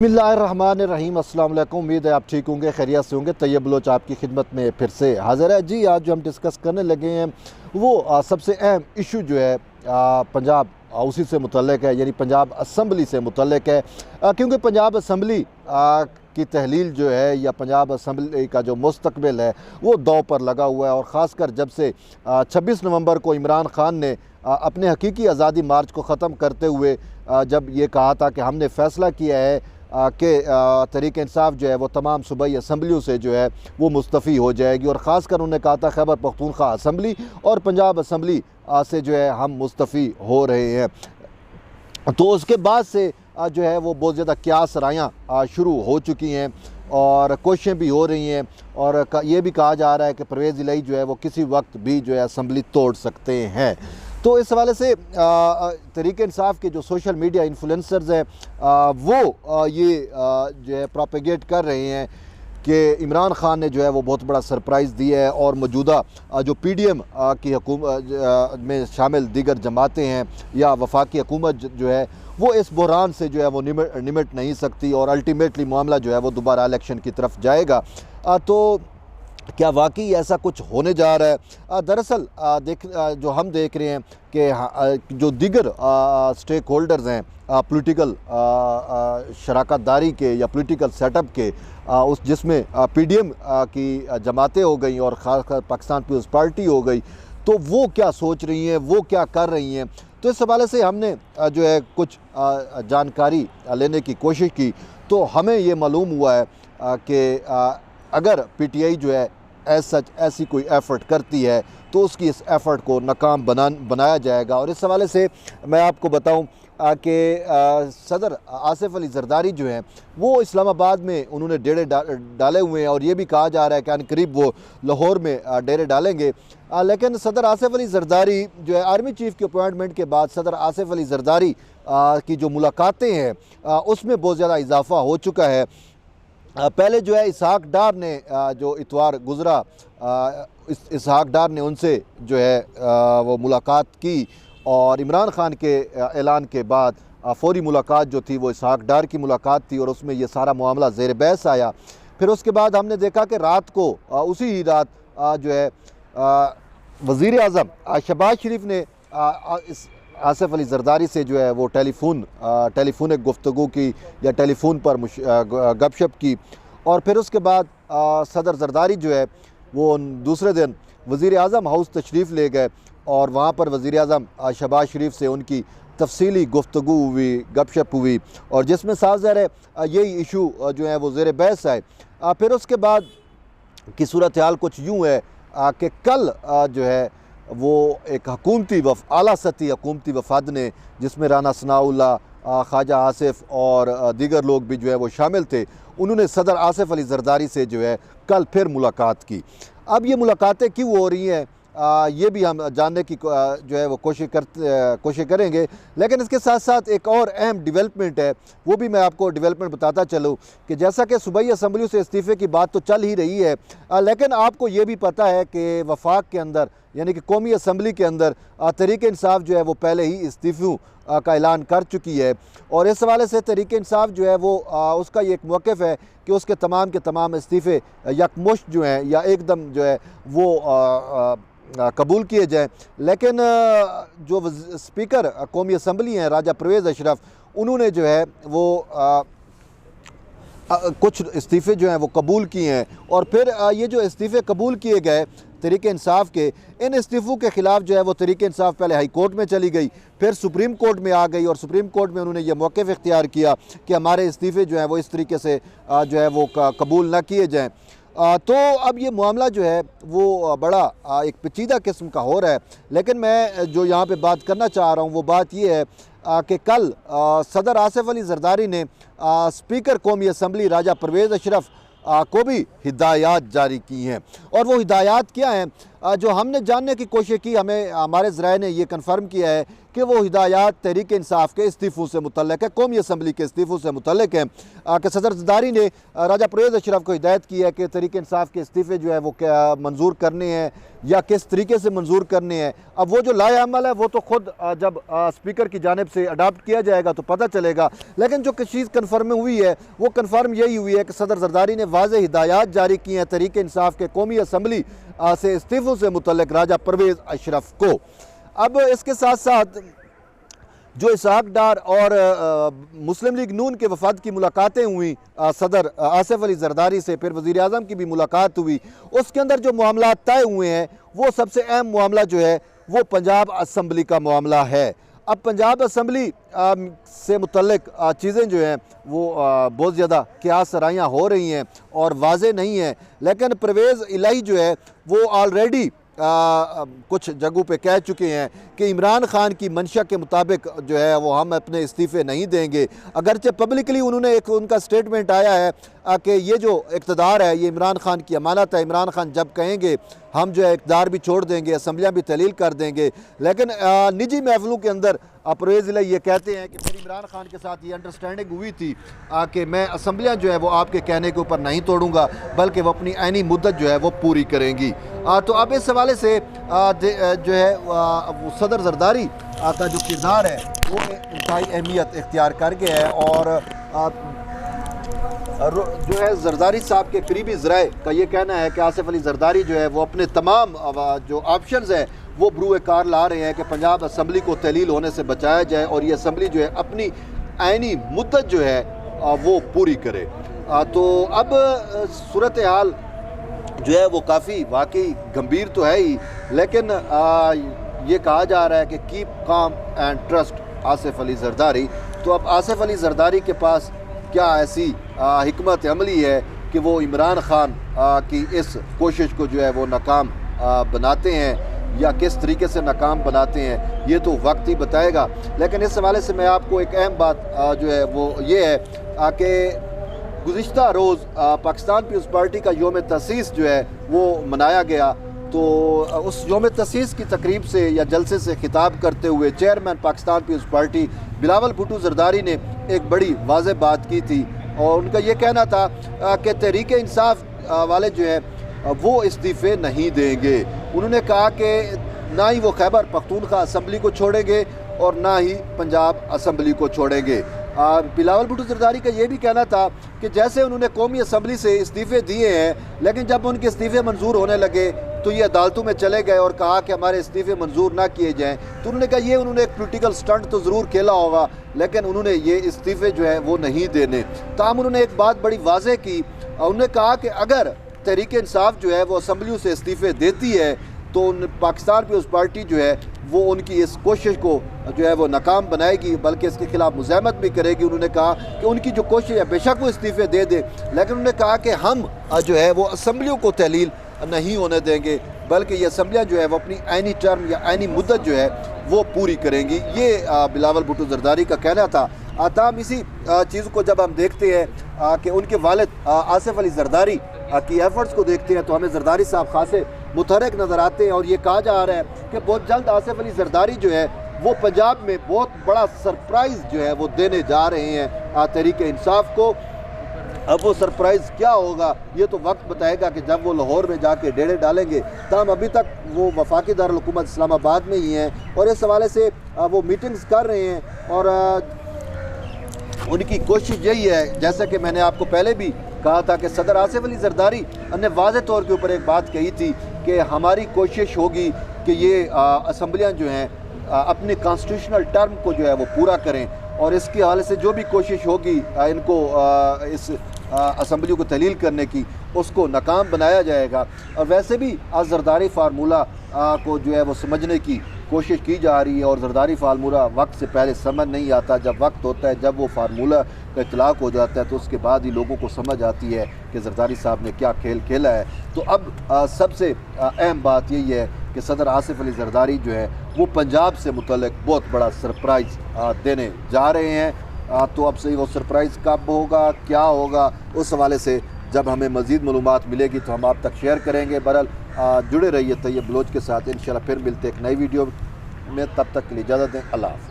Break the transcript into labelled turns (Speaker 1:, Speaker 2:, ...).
Speaker 1: बिस्मिल्लाहिर्रहमानिर्रहीम। अस्सलाम वालेकुम। उम्मीद है आप ठीक होंगे, खैरियत से होंगे। तैयब बलोच आपकी खिदमत में फिर से हाज़िर है जी। आज जो हम डिस्कस करने लगे हैं वो सबसे अहम इशू जो है पंजाब उसी से मुतल्लिक है, यानी पंजाब असम्बली से मुतल्लिक है। क्योंकि पंजाब असम्बली की तहलील जो है या पंजाब असम्बली का जो मुस्तकबिल है वो दाव पर लगा हुआ है। और ख़ासकर जब से 26 नवंबर को इमरान ख़ान ने अपने हकीकी आज़ादी मार्च को ख़त्म करते हुए जब ये कहा था कि हमने फ़ैसला किया है कि तहरीक इंसाफ जो है वो तमाम सूबाई असम्बलियों से जो है वो मुस्तफ़ी हो जाएगी, और ख़ासकर उन्होंने कहा था खैबर पख्तूनख्वा असम्बली और पंजाब असम्बली से जो है हम मुस्तफ़ी हो रहे हैं। तो उसके बाद से जो है वो बहुत ज़्यादा क्यास रायाँ शुरू हो चुकी हैं और कोशिशें भी हो रही हैं, और ये भी कहा जा रहा है कि परवेज़ इलाही जो है वो किसी वक्त भी जो है असम्बली तोड़ सकते हैं। तो इस हवाले से तहरीक इंसाफ के जो सोशल मीडिया इन्फ्लुएंसर्स हैं वो ये जो है प्रोपेगेट कर रहे हैं कि इमरान ख़ान ने जो है वो बहुत बड़ा सरप्राइज़ दिया है, और मौजूदा जो PDM की हुकूमत में शामिल दीगर जमातें हैं या वफाकी हुकूमत जो है वो इस बहरान से जो है वो निमट नहीं सकती, और अल्टीमेटली मामला जो है वो दोबारा इलेक्शन की तरफ जाएगा। तो क्या वाकई ऐसा कुछ होने जा रहा है? दरअसल जो हम देख रहे हैं कि जो दीगर स्टेक होल्डर्स हैं पॉलिटिकल शराकतदारी के या पॉलिटिकल सेटअप के, उस जिसमें PDM की जमातें हो गई और ख़ासकर पाकिस्तान पीपल्स पार्टी हो गई, तो वो क्या सोच रही हैं, वो क्या कर रही हैं। तो इस हवाले से हमने जो है कुछ जानकारी लेने की कोशिश की, तो हमें ये मालूम हुआ है कि अगर PTI जो है ऐसी कोई एफ़र्ट करती है तो उसकी इस एफ़र्ट को नाकाम बनाया जाएगा। और इस हवाले से मैं आपको बताऊं कि सदर आसिफ अली ज़रदारी जो हैं वो इस्लामाबाद में उन्होंने डेरे डाले हुए हैं, और ये भी कहा जा रहा है कि करीब वो लाहौर में डेरे डालेंगे। लेकिन सदर आसिफ अली ज़रदारी जो है आर्मी चीफ़ की अपॉइंटमेंट के बाद सदर आसिफ अली ज़रदारी की जो मुलाकातें हैं उसमें बहुत ज़्यादा इजाफ़ा हो चुका है। पहले जो है इसहाक डार ने जो इतवार गुज़रा इसहाक डार ने उनसे जो है वो मुलाकात की, और इमरान ख़ान के ऐलान के बाद फ़ौरी मुलाकात जो थी वो इसहाक डार की मुलाकात थी, और उसमें ये सारा मामला ज़ेर बहस आया। फिर उसके बाद हमने देखा कि रात को उसी ही रात जो है वज़ीर आज़म शहबाज शरीफ ने इस आसिफ अली ज़रदारी से जो है वो टेलीफोनिक गुफ्तगू की या टेलीफोन पर गपशप की, और फिर उसके बाद सदर ज़रदारी जो है वो दूसरे दिन वज़ीर आज़म हाउस तशरीफ़ ले गए, और वहाँ पर वज़ीर आज़म शहबाज शरीफ से उनकी तफसीली गुफ्तगू हुई, गपशप हुई, और जिसमें साफ ज़ाहिर है यही इशू जो है वो ज़ेर बहस आए। फिर उसके बाद की सूरत हाल कुछ यूँ है कि कल जो है वो एक हुकूमती आला सतही हुकूमती वफाद ने, जिसमें राना सनाउल्लाह, ख्वाजा आसिफ और दीगर लोग भी जो है वो शामिल थे, उन्होंने सदर आसिफ अली ज़रदारी से जो है कल फिर मुलाकात की। अब ये मुलाकातें क्यों हो रही हैं ये भी हम जानने की जो है वो कोशिश करेंगे। लेकिन इसके साथ साथ एक और अहम डेवलपमेंट है, वो भी मैं आपको डेवलपमेंट बताता चलूँ कि जैसा कि सूबाई असम्बली से इस्तीफ़े की बात तो चल ही रही है, लेकिन आपको ये भी पता है कि वफाक के अंदर यानी कि कौमी असम्बली के अंदर तहरीक इंसाफ जो है वो पहले ही इस्तीफ़ों का ऐलान कर चुकी है, और इस हवाले से तहरीक इंसाफ जो है वो उसका ये एक मौक़िफ़ है कि उसके तमाम के तमाम इस्तीफ़े यकमुश्त जो हैं या एकदम जो है वो कबूल किए जाएँ। लेकिन जो स्पीकर कौमी असम्बली हैं राजा परवेज़ अशरफ, उन्होंने जो है वो कुछ इस्तीफ़े जो हैं वो कबूल किए हैं, और फिर ये जो इस्तीफ़े कबूल किए गए तहरीक इंसाफ के, इन इस्तीफ़ों के ख़िलाफ़ जो है वो तहरीक इंसाफ पहले हाई कोर्ट में चली गई, फिर सुप्रीम कोर्ट में आ गई, और सुप्रीम कोर्ट में उन्होंने ये मौक़िफ़ इख्तियार किया कि हमारे इस्तीफ़े जो हैं वो इस तरीके से जो है वो कबूल ना किए जाएँ। तो अब ये मामला जो है वो बड़ा एक पेचीदा किस्म का हो रहा है। लेकिन मैं जो यहाँ पे बात करना चाह रहा हूँ वो बात ये है कि कल सदर आसिफ अली ज़रदारी ने स्पीकर कौमी असम्बली राजा परवेज़ अशरफ को भी हिदायत जारी की हैं, और वो हिदायत क्या हैं जो हमने जानने की कोशिश की, हमें हमारे ज़राए ने ये कन्फर्म किया है कि वो हिदायत तहरीक इंसाफ के इस्तीफ़ों से मुतल्लिक़ है, कौमी असम्बली के इस्तीफ़ों से मुतल्लिक़ है। कि सदर ज़रदारी ने राजा परवेज़ अशरफ को हिदायत की है कि तहरीक इंसाफ के इस्तीफ़े जो है वो क्या मंजूर करने हैं या किस तरीके से मंजूर करने हैं। अब वो जो लाएअमल है वो तो ख़ुद जब स्पीकर की जानिब से अडाप्ट किया जाएगा तो पता चलेगा, लेकिन जो चीज़ कन्फर्म हुई है वो कन्फर्म यही हुई है कि सदर ज़रदारी ने वाज़ेह हिदायत जारी की हैं तहरीक इंसाफ के कौमी असम्बली से इस्तीफ़ों से मुतल्लिक़ राजा परवेज़ अशरफ को। अब इसके साथ साथ जो इसहाक डार और मुस्लिम लीग नून के वफाद की मुलाकातें हुई सदर आसिफ अली ज़रदारी से, फिर वज़ीर आज़म की भी मुलाकात हुई, उसके अंदर जो मामला तय हुए हैं वो सबसे अहम मामला जो है वो पंजाब असम्बली का मामला है। अब पंजाब असम्बली से मुतल्लिक़ चीज़ें जो हैं वो बहुत ज़्यादा क़ियास सराहियाँ हो रही हैं और वाज़ेह नहीं है, लेकिन परवेज़ इलाही जो है वो ऑलरेडी कुछ जगहों पे कह चुके हैं कि इमरान खान की मंशा के मुताबिक जो है वो हम अपने इस्तीफ़े नहीं देंगे। अगरचे पब्लिकली उन्होंने एक उनका स्टेटमेंट आया है कि ये जो इक़्तिदार है ये इमरान खान की अमानत है, इमरान खान जब कहेंगे हम जो है इक़्तिदार भी छोड़ देंगे, असम्बलियाँ भी तहलील कर देंगे। लेकिन निजी महफिलों के अंदर परवेज़ इलाही ये कहते हैं कि फिर इमरान खान के साथ ये अंडरस्टैंडिंग हुई थी कि मैं असम्बलियाँ जो है वो आपके कहने के ऊपर नहीं तोड़ूंगा, बल्कि वो अपनी ऐनी मुद्दत जो है वो पूरी करेंगी। तो अब इस हवाले से जो है सदर ज़रदारी का जो किरदार है वो इंतहाई अहमियत इख्तियार कर गया है और जो है ज़रदारी साहब के करीबी ज़राए का ये कहना है कि आसिफ अली ज़रदारी जो है वो अपने तमाम जो ऑप्शंस हैं वो बरूए कार ला रहे हैं कि पंजाब असम्बली को तहलील होने से बचाया जाए और ये असम्बली जो है अपनी आइनी मुद्दत जो है वो पूरी करे। तो अब सूरत हाल जो है वो काफ़ी वाकई गंभीर तो है ही, लेकिन ये कहा जा रहा है कि keep calm and trust Asif Ali Zardari. तो अब आसिफ अली ज़रदारी के पास क्या ऐसी हिकमत अमली है कि वो इमरान खान की इस कोशिश को जो है वो नाकाम बनाते हैं या किस तरीके से नाकाम बनाते हैं, ये तो वक्त ही बताएगा। लेकिन इस हवाले से मैं आपको एक अहम बात जो है वो ये है कि गुज़िश्ता रोज़ पाकिस्तान पीपल्स पार्टी का योम तसीस जो है वो मनाया गया। तो उस योम तसीस की तकरीब से या जलसे से खिताब करते हुए chairman Pakistan Peoples Party Bilawal Bhutto Zardari ने एक बड़ी वाज़ेह बात की थी और उनका ये कहना था कि तहरीक इंसाफ वाले जो है वो इस्तीफ़े नहीं देंगे। उन्होंने कहा कि ना ही वो खैबर पख्तूनख्वा असम्बली को छोड़ेंगे और ना ही पंजाब असम्बली को छोड़ेंगे। बिलावल भुट्टो ज़रदारी का ये भी कहना था कि जैसे उन्होंने कौमी असम्बली से इस्तीफ़े दिए हैं, लेकिन जब उनके इस्तीफ़े मंजूर होने लगे तो ये अदालतों में चले गए और कहा कि हमारे इस्तीफ़े मंजूर ना किए जाएँ। तो उन्होंने कहा ये उन्होंने एक पोलिटिकल स्टंट तो ज़रूर खेला होगा, लेकिन उन्होंने ये इस्तीफ़े जो है वो नहीं देने। ताहम उन्होंने एक बात बड़ी वाज़ेह की, उन्होंने कहा कि अगर तहरीक इंसाफ जो है वो असम्बलियों से इस्तीफ़े देती है तो पाकिस्तान पीपल्स पार्टी जो है वो उनकी इस कोशिश को जो है वो नाकाम बनाएगी, बल्कि इसके खिलाफ मुज़ाहमत भी करेगी। उन्होंने कहा कि उनकी जो कोशिश है बेशक वो इस्तीफ़े दे दे, लेकिन उन्होंने कहा कि हम जो है वो असम्बलियों को तहलील नहीं होने देंगे, बल्कि ये असम्बलियाँ जो है वो अपनी आइनी टर्म या आइनी मुद्दत जो है वो पूरी करेंगी। ये बिलावल भुट्टो ज़रदारी का कहना था। ताहम इसी चीज़ को जब हम देखते हैं कि उनके वालिद आसिफ अली ज़रदारी की एफर्ट्स को देखते हैं तो हमें ज़रदारी साहब खासे मुतहरक नज़र आते हैं और ये कहा जा रहा है कि बहुत जल्द आसिफ अली ज़रदारी जो है वो पंजाब में बहुत बड़ा सरप्राइज़ जो है वो देने जा रहे हैं तहरीक इंसाफ को। अब वो सरप्राइज़ क्या होगा ये तो वक्त बताएगा कि जब वो लाहौर में जाके डेरे डालेंगे। तमाम अभी तक वो वफाकी दारुल हुकूमत इस्लामाबाद में ही हैं और इस हवाले से वो मीटिंग्स कर रहे हैं और उनकी कोशिश यही है, जैसा कि मैंने आपको पहले भी कहा था कि सदर आसिफ अली ज़रदारी ने वाज़ेह तौर के ऊपर एक बात कही थी कि हमारी कोशिश होगी कि ये असम्बलियाँ जो हैं अपने कॉन्स्टिट्यूशनल टर्म को जो है वो पूरा करें और इसके हवाले से जो भी कोशिश होगी इनको इस असम्बलियों को तहलील करने की उसको नाकाम बनाया जाएगा। और वैसे भी ज़रदारी फार्मूला को जो है वो समझने की कोशिश की जा रही है और ज़रदारी फार्मूला वक्त से पहले समझ नहीं आता, जब वक्त होता है, जब वो फार्मूला का इतलाक़ हो जाता है तो उसके बाद ही लोगों को समझ आती है कि ज़रदारी साहब ने क्या खेल खेला है। तो अब सबसे अहम बात यही है कि सदर आसिफ अली ज़रदारी जो है वो पंजाब से मुतल्लिक़ बहुत बड़ा सरप्राइज़ देने जा रहे हैं। तो अब से वो सरप्राइज़ कब होगा, क्या होगा, उस हवाले से जब हमें मज़ीद मालूमात मिलेगी तो हम आप तक शेयर करेंगे। बहरहाल जुड़े रहिए तैयब बलोच के साथ। इंशाल्लाह फिर मिलते एक नई वीडियो में तब तक के लिए इजाज़त दें। अल्लाह हाफ़िज़।